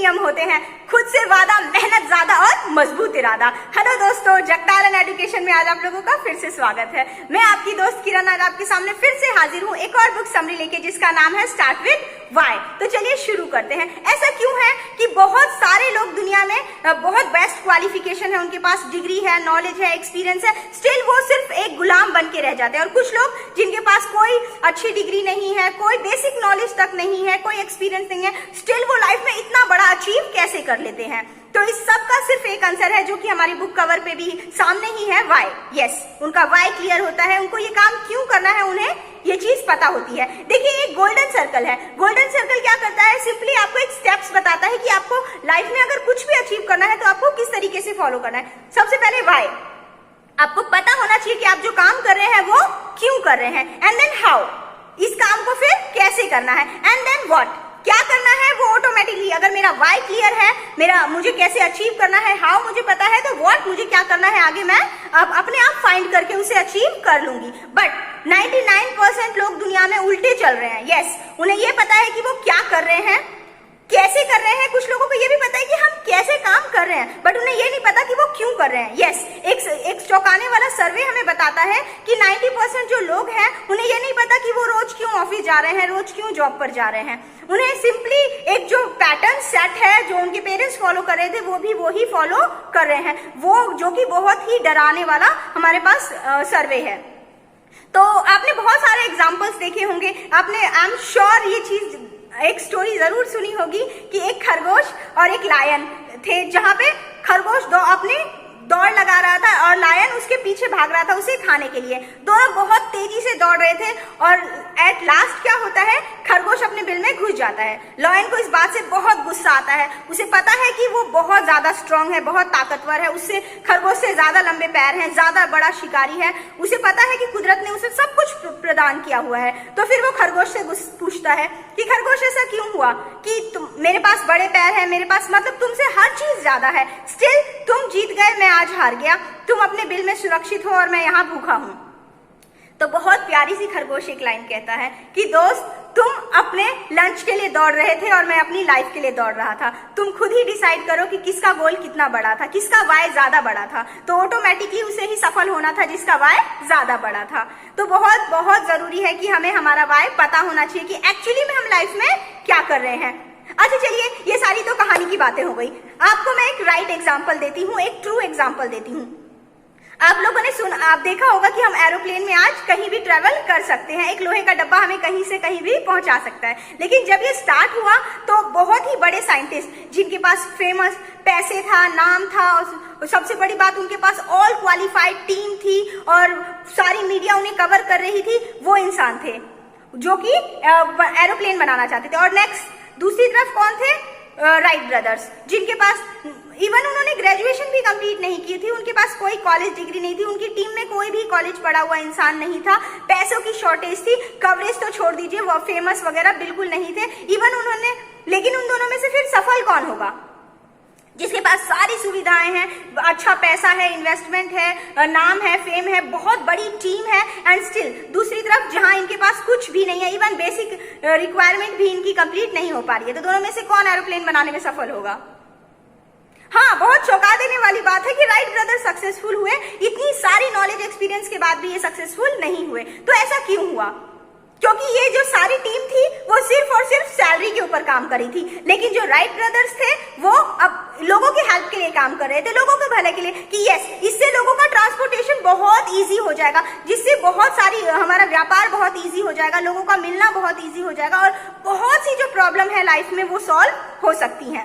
नियम होते हैं, खुद से वादा, मेहनत ज्यादा और मजबूत इरादा। हेलो दोस्तों, जगतारण एजुकेशन में आज आप लोगों का फिर से स्वागत है। मैं आपकी दोस्त किरण आज आपके सामने फिर से हाजिर हूँ एक और बुक समरी लेके, जिसका नाम है स्टार्ट विद व्हाई। तो चलिए शुरू करते हैं। ऐसा क्यों है कि बहुत सारे लोग दुनिया में बहुत बेस्ट क्वालिफिकेशन है, उनके पास डिग्री है, नॉलेज है, एक्सपीरियंस है, स्टिल वो सिर्फ एक गुलाम बन के रह जाते हैं। और कुछ लोग जिनके पास कोई अच्छी डिग्री नहीं है, कोई बेसिक नॉलेज तक नहीं है, कोई एक्सपीरियंस नहीं है, स्टिल वो लाइफ में इतना बड़ा अचीव कैसे कर लेते हैं। तो इस सब का सिर्फ एक आंसर है जो कि हमारी बुक कवर पे भी सामने ही है, व्हाई। यस, उनका व्हाई क्लियर होता है, उनको ये काम क्यों करना है, उन्हें ये चीज पता होती है। देखिए, एक गोल्डन सर्कल है। गोल्डन सर्कल क्या करता है, सिंपली आपको एक स्टेप्स बताता है कि आपको लाइफ में अगर कुछ भी अचीव करना है तो आपको किस तरीके से फॉलो करना है। सबसे पहले व्हाई, आपको पता होना चाहिए कि आप जो काम कर रहे हैं वो क्यों कर रहे हैं, एंड देन हाउ, इस काम को फिर कैसे करना है, एंड देन व्हाट, क्या करना है वो ऑटोमेटिकली। अगर मेरा व्हाई क्लियर है, मुझे कैसे अचीव करना है, हाउ मुझे पता है, तो व्हाट मुझे क्या करना है आगे मैं अब अपने आप फाइंड करके उसे अचीव कर लूंगी। बट 99% लोग दुनिया में उल्टे चल रहे हैं। यस, उन्हें ये पता है कि वो क्या कर रहे हैं, कैसे कर रहे हैं, कुछ लोगों को ये भी पता है कि हम कैसे काम कर रहे हैं, बट उन्हें ये नहीं पता कि वो क्यों कर रहे हैं। यस, एक चौंकाने वाला सर्वे हमें बताता है कि 90% जो लोग हैं उन्हें ये नहीं पता कि वो रोज क्यों ऑफिस जा रहे हैं, रोज क्यों जॉब पर जा रहे हैं। उन्हें सिंपली एक जो पैटर्न सेट है, जो उनके पेरेंट्स फॉलो कर रहे थे, वो ही फॉलो कर रहे हैं, वो जो कि बहुत ही डराने वाला हमारे पास सर्वे है। तो आपने बहुत सारे एग्जाम्पल्स देखे होंगे, आपने आई एम श्योर ये चीज एक स्टोरी जरूर सुनी होगी कि एक खरगोश और एक लायन थे, जहां पे खरगोश अपनी दौड़ लगा रहा था और लायन उसके पीछे भाग रहा था उसे खाने के लिए। दोनों बहुत तेजी से दौड़ रहे थे और एट लास्ट क्या होता है, खरगोश अपने बिल में घुस जाता है। लायन को इस बात से बहुत गुस्सा आता है, उसे पता है कि वो बहुत ज्यादा स्ट्रांग है, बहुत ताकतवर है, उससे खरगोश से ज्यादा लंबे पैर हैं, ज्यादा बड़ा शिकारी है, उसे पता है कि कुदरत ने उसे सब कुछ प्रदान किया हुआ है। तो फिर वो खरगोश से पूछता है कि खरगोश ऐसा क्यों हुआ कि मेरे पास बड़े पैर है, मेरे पास मतलब तुमसे हर चीज ज्यादा है, स्टिल तुम जीत गए, मैं आज हार गया, तुम अपने बिल में सुरक्षित हो और मैं यहाँ भूखा हूं। तो बहुत प्यारी सी खरगोश एक लाइन कहता है कि दोस्त, तुम अपने लंच के लिए दौड़ रहे थे और मैं अपनी लाइफ के लिए दौड़ रहा था, तुम खुद ही डिसाइड करो कि किसका गोल कितना बड़ा था, किसका वाई ज्यादा बड़ा था। तो ऑटोमेटिकली उसे ही सफल होना था जिसका वाई ज्यादा बड़ा था। तो बहुत बहुत जरूरी है कि हमें हमारा वाई पता होना चाहिए कि एक्चुअली में हम लाइफ में क्या कर रहे हैं। अच्छा चलिए, ये सारी तो कहानी की बातें हो गई। आपको मैं एक राइट एग्जांपल देती हूँ, एक ट्रू एग्जांपल देती हूँ। आप लोगों ने आप देखा होगा कि हम एरोप्लेन में आज कहीं भी ट्रेवल कर सकते हैं, एक लोहे का डब्बा हमें कहीं से कहीं भी पहुंचा सकता है। लेकिन जब ये स्टार्ट हुआ तो बहुत ही बड़े साइंटिस्ट जिनके पास फेमस पैसे था, नाम था, और सबसे बड़ी बात उनके पास ऑल क्वालिफाइड टीम थी और सारी मीडिया उन्हें कवर कर रही थी, वो इंसान थे जो कि एरोप्लेन बनाना चाहते थे। और नेक्स्ट दूसरी तरफ कौन थे, राइट ब्रदर्स, जिनके पास इवन उन्होंने ग्रेजुएशन भी कंप्लीट नहीं की थी, उनके पास कोई कॉलेज डिग्री नहीं थी, उनकी टीम में कोई भी कॉलेज पढ़ा हुआ इंसान नहीं था, पैसों की शॉर्टेज थी, कवरेज तो छोड़ दीजिए, वो फेमस वगैरह बिल्कुल नहीं थे इवन उन्होंने। लेकिन उन दोनों में से फिर सफल कौन होगा, जिसके पास सारी सुविधाएं हैं, अच्छा पैसा है, इन्वेस्टमेंट है, नाम है, फेम है, बहुत बड़ी टीम है, एंड स्टिल दूसरी तरफ जहां इनके पास कुछ भी नहीं है, इवन बेसिक रिक्वायरमेंट भी इनकी कंप्लीट नहीं हो पा रही है। तो दोनों में से कौन एरोप्लेन बनाने में सफल होगा? हाँ, बहुत चौंका देने वाली बात है कि राइट ब्रदर सक्सेसफुल हुए, इतनी सारी नॉलेज एक्सपीरियंस के बाद भी ये सक्सेसफुल नहीं हुए। तो ऐसा क्यों हुआ? क्योंकि ये जो सारी टीम थी वो सिर्फ और सिर्फ सैलरी के ऊपर काम करी थी, लेकिन जो राइट ब्रदर्स थे वो अब लोगों की हेल्प के लिए काम कर रहे थे, लोगों के भले के लिए, कि यस, इससे लोगों का ट्रांसपोर्टेशन बहुत इजी हो जाएगा, जिससे बहुत सारी हमारा व्यापार बहुत इजी हो जाएगा, लोगों का मिलना बहुत इजी हो जाएगा और बहुत सी जो प्रॉब्लम है लाइफ में वो सॉल्व हो सकती है।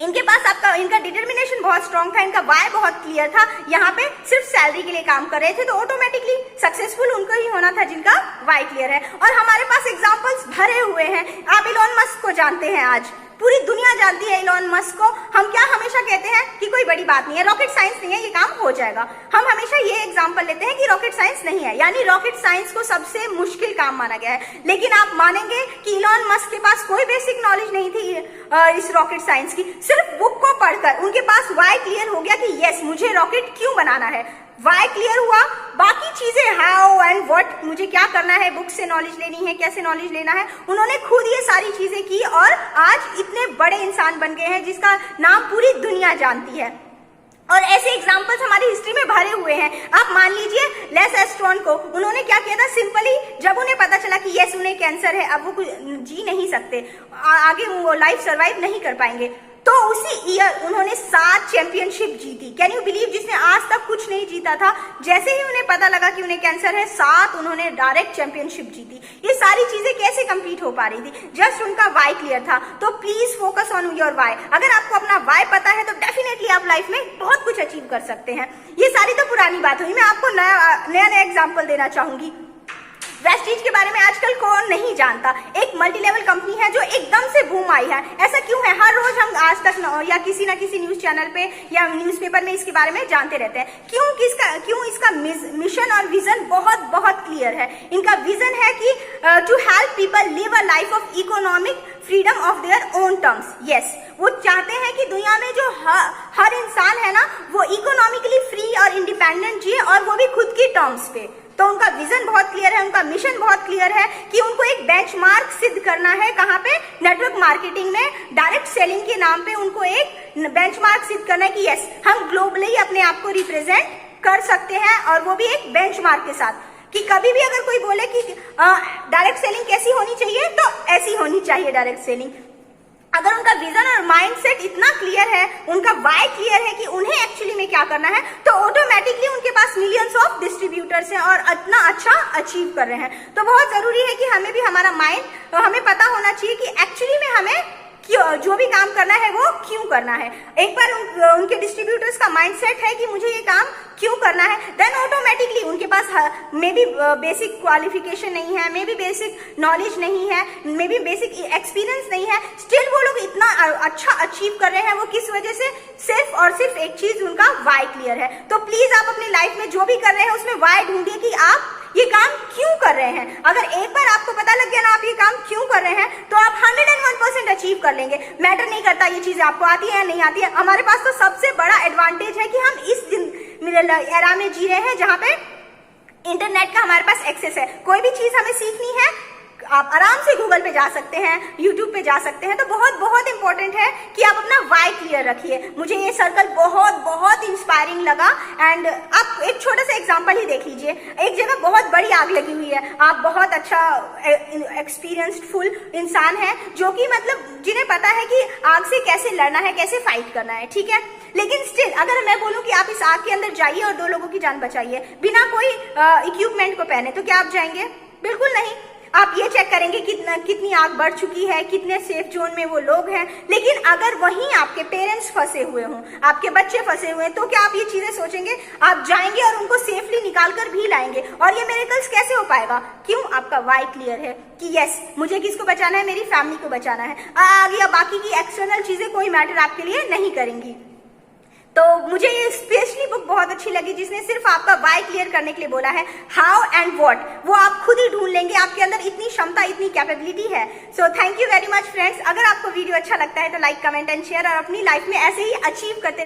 इनके पास इनका डिटर्मिनेशन बहुत स्ट्रांग था, इनका वाई बहुत क्लियर था, यहाँ पे सिर्फ सैलरी के लिए काम कर रहे थे, तो ऑटोमेटिकली सक्सेसफुल उनको ही होना था जिनका वाई क्लियर है। और हमारे पास एग्जांपल्स भरे हुए हैं। आप इलॉन मस्क को जानते हैं, आज पूरी दुनिया जानती है इलॉन मस्क को। हम क्या हमेशा कहते हैं कि कोई बड़ी बात नहीं है, रॉकेट साइंस नहीं है, ये काम हो जाएगा। हम हमेशा ये एग्जांपल लेते हैं कि रॉकेट साइंस नहीं है, यानी रॉकेट साइंस को सबसे मुश्किल काम माना गया है। लेकिन आप मानेंगे कि इलॉन मस्क के पास कोई बेसिक नॉलेज नहीं थी इस रॉकेट साइंस की। सिर्फ बुक को पढ़कर उनके पास वाई क्लियर हो गया कि यस मुझे रॉकेट क्यों बनाना है, वाई क्लियर हुआ, बाकी चीजें हाउ एंड व्हाट मुझे क्या करना है, बुक से नॉलेज लेनी है, कैसे नॉलेज लेना है, उन्होंने खुद ये सारी चीजें की और आज इतने बड़े इंसान बन गए हैं जिसका नाम पूरी दुनिया जानती है। और ऐसे एग्जाम्पल्स हमारी हिस्ट्री में भरे हुए हैं। आप मान लीजिए लेस एस्ट्रॉन को, उन्होंने क्या किया था, सिंपली जब उन्हें पता चला कि यस उन्हें कैंसर है, अब वो कुछ जी नहीं सकते, आगे वो लाइफ सर्वाइव नहीं कर पाएंगे, तो उसी ईयर उन्होंने 7 चैंपियनशिप जीती। कैन यू बिलीव, जिसने आज तक कुछ नहीं जीता था, जैसे ही उन्हें पता लगा कि उन्हें कैंसर है, 7 उन्होंने डायरेक्ट चैंपियनशिप जीती। ये सारी चीजें कैसे कंप्लीट हो पा रही थी, जस्ट उनका वाई क्लियर था। तो please focus on your why. अगर आपको अपना वाई पता है तो डेफिनेटली आप लाइफ में बहुत कुछ अचीव कर सकते हैं। ये सारी तो पुरानी बात हुई, मैं आपको नया एग्जाम्पल देना चाहूंगी। वेस्टीज के बारे में आजकल कौन नहीं जानता, एक मल्टी लेवल कंपनी है जो एकदम से बूम आई है। ऐसा क्यों है, हर रोज हम आज तक या किसी ना किसी न्यूज चैनल पे या न्यूज़पेपर में इसके बारे में जानते रहते हैं। क्यों इसका मिशन और विजन बहुत बहुत क्लियर है। इनका विजन है कि to help people live a life of economic freedom of their own terms. Yes, वो चाहते हैं कि दुनिया में जो हर इंसान है ना, वो इकोनॉमिकली फ्री और इंडिपेंडेंट जिए, और वो भी खुद की टर्म्स पे। तो उनका विजन बहुत क्लियर है, उनका मिशन बहुत क्लियर है कि उनको एक बेंचमार्क सिद्ध करना है। कहाँ पे, नेटवर्क मार्केटिंग में, डायरेक्ट सेलिंग के नाम पे उनको एक बेंचमार्क सिद्ध करना है कि यस हम ग्लोबली अपने आप को रिप्रेजेंट कर सकते हैं, और वो भी एक बेंचमार्क के साथ। कि कभी भी अगर कोई बोले कि डायरेक्ट सेलिंग कैसी होनी चाहिए, तो ऐसी होनी चाहिए डायरेक्ट सेलिंग। अगर उनका विजन और माइंडसेट इतना क्लियर है, उनका वाई क्लियर है कि उन्हें एक्चुअली में क्या करना है, तो ऑटोमेटिकली उनके पास मिलियंस ऑफ डिस्ट्रीब्यूटर्स हैं और इतना अच्छा अचीव कर रहे हैं। तो बहुत जरूरी है कि हमें भी हमारा माइंड, हमें पता होना चाहिए कि एक्चुअली में हमें जो भी काम करना है वो क्यों करना है। एक बार उनके डिस्ट्रीब्यूटर्स का माइंडसेट है कि मुझे ये काम क्यों करना है, देन ऑटोमेटिकली उनके पास मे बी बेसिक क्वालिफिकेशन नहीं है, मे बी बेसिक नॉलेज नहीं है, मे बी बेसिक एक्सपीरियंस नहीं है, स्टिल वो लोग इतना अच्छा अचीव कर रहे हैं। वो किस वजह से, सिर्फ और सिर्फ एक चीज, उनका वाई क्लियर है। तो प्लीज आप अपनी लाइफ में जो भी कर रहे हैं उसमें वाई ढूंढिए कि आप ये काम क्यों कर रहे हैं। अगर एक बार आपको पता लग गया ना आप ये काम क्यों कर रहे हैं, तो आप 101% अचीव कर लेंगे। मैटर नहीं करता ये चीज आपको आती है या नहीं आती है। हमारे पास तो सबसे बड़ा एडवांटेज है कि हम इस एरा में जी रहे हैं जहां पे इंटरनेट का हमारे पास एक्सेस है। कोई भी चीज हमें सीखनी है, आप आराम से गूगल पे जा सकते हैं, यूट्यूब पे जा सकते हैं। तो बहुत बहुत इंपॉर्टेंट है कि आप अपना वाई क्लियर रखिए। मुझे ये सर्कल बहुत बहुत इंस्पायरिंग लगा। एंड आप एक छोटा सा एग्जांपल ही देख लीजिए। एक जगह बहुत बड़ी आग लगी हुई है, आप बहुत अच्छा एक्सपीरियंस्ड फुल इंसान है, जो कि मतलब जिन्हें पता है कि आग से कैसे लड़ना है, कैसे फाइट करना है, ठीक है। लेकिन स्टिल अगर मैं बोलूं कि आप इस आग के अंदर जाइए और 2 लोगों की जान बचाइए बिना कोई इक्विपमेंट को पहने, तो क्या आप जाएंगे? बिल्कुल नहीं। आप ये चेक करेंगे कितनी आग बढ़ चुकी है, कितने सेफ जोन में वो लोग हैं। लेकिन अगर वहीं आपके पेरेंट्स फंसे हुए हों, आपके बच्चे फंसे हुए हैं, तो क्या आप ये चीजें सोचेंगे? आप जाएंगे और उनको सेफली निकाल कर भी लाएंगे। और ये मिरेकल्स कैसे हो पाएगा? क्यों? आपका वाई क्लियर है कि यस मुझे किसको बचाना है, मेरी फैमिली को बचाना है। आगे या बाकी की एक्सटर्नल चीजें कोई मैटर आपके लिए नहीं करेंगी। तो मुझे ये स्पेशली बुक बहुत अच्छी लगी, जिसने सिर्फ आपका वाई क्लियर करने के लिए बोला है। हाउ एंड व्हाट वो आप खुद ही ढूंढ लेंगे, आपके अंदर इतनी क्षमता, इतनी कैपेबिलिटी है। So thank you very much friends. अगर आपको वीडियो अच्छा लगता है तो लाइक, कमेंट एंड शेयर, और अपनी लाइफ में ऐसे ही अचीव करते